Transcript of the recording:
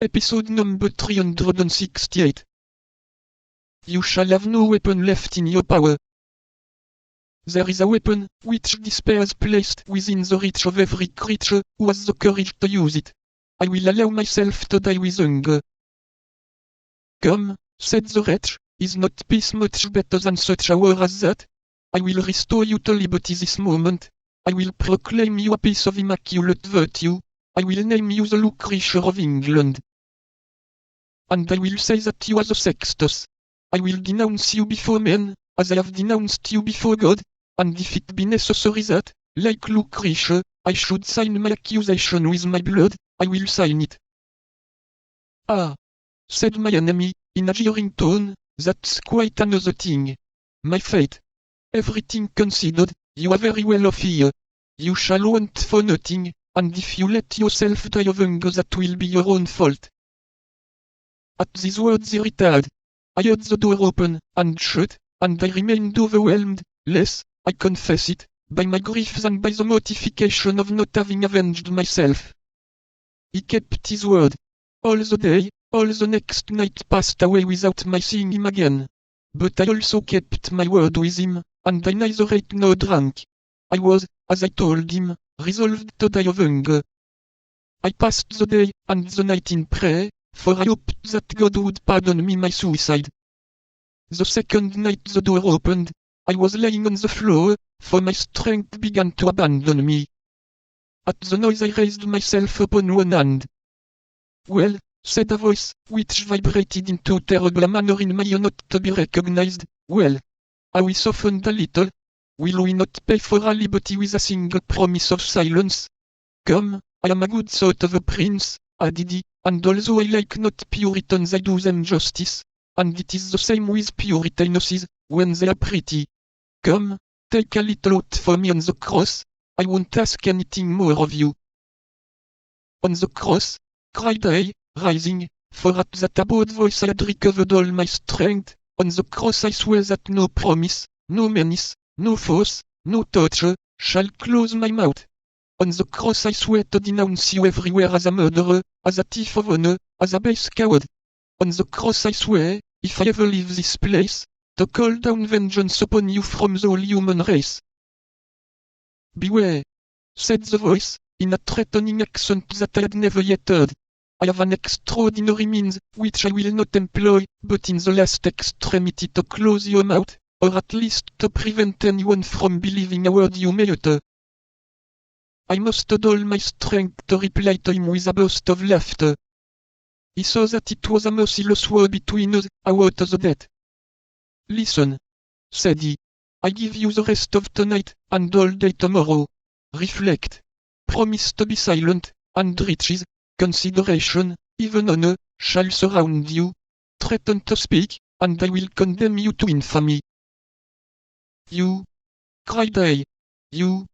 Episode number 368. You shall have no weapon left in your power. There is a weapon, which despairs placed within the reach of every creature who has the courage to use it. I will allow myself to die with hunger. Come, said the wretch, is not peace much better than such a war as that? I will restore you to liberty this moment. I will proclaim you a piece of immaculate virtue. I will name you the Lucretia of England. And I will say that you are the Sextus. I will denounce you before men, as I have denounced you before God, and if it be necessary that, like Lucretia, I should sign my accusation with my blood, I will sign it. Ah, said my enemy, in a jeering tone, that's quite another thing. My fate. Everything considered, you are very well off here. You shall want for nothing, and if you let yourself die of hunger that will be your own fault. At these words he retired. I heard the door open and shut, and I remained overwhelmed, less, I confess it, by my grief than by the mortification of not having avenged myself. He kept his word. All the day, all the next night passed away without my seeing him again. But I also kept my word with him, and I neither ate nor drank. I was, as I told him, resolved to die of hunger. I passed the day and the night in prayer, for I hoped that God would pardon me my suicide. The second night the door opened. I was lying on the floor, for my strength began to abandon me. At the noise I raised myself upon one hand. Well, said a voice, which vibrated into terrible manner in my ear not to be recognized, well, are we softened a little? Will we not pay for our liberty with a single promise of silence? Come, I am a good sort of a prince, added he, and although I like not Puritans I do them justice, and it is the same with Puritanesses, when they are pretty. Come, take a little oath for me on the cross, I won't ask anything more of you. On the cross, cried I, rising, for at that abhorred voice I had recovered all my strength, on the cross I swear that no promise, no menace, no force, no torture, shall close my mouth. On the cross I swear to denounce you everywhere as a murderer, as a thief of honor, as a base coward. On the cross I swear, if I ever leave this place, to call down vengeance upon you from the whole human race. Beware, said the voice, in a threatening accent that I had never yet heard. I have an extraordinary means, which I will not employ, but in the last extremity to close your mouth, or at least to prevent anyone from believing a word you may utter. I mustered all my strength to reply to him with a burst of laughter. He saw that it was a merciless war between us, about the death. Listen, said he. I give you the rest of tonight, and all day tomorrow. Reflect. Promise to be silent, and riches, consideration, even honor, shall surround you. Threaten to speak, and I will condemn you to infamy. You, cried I. You,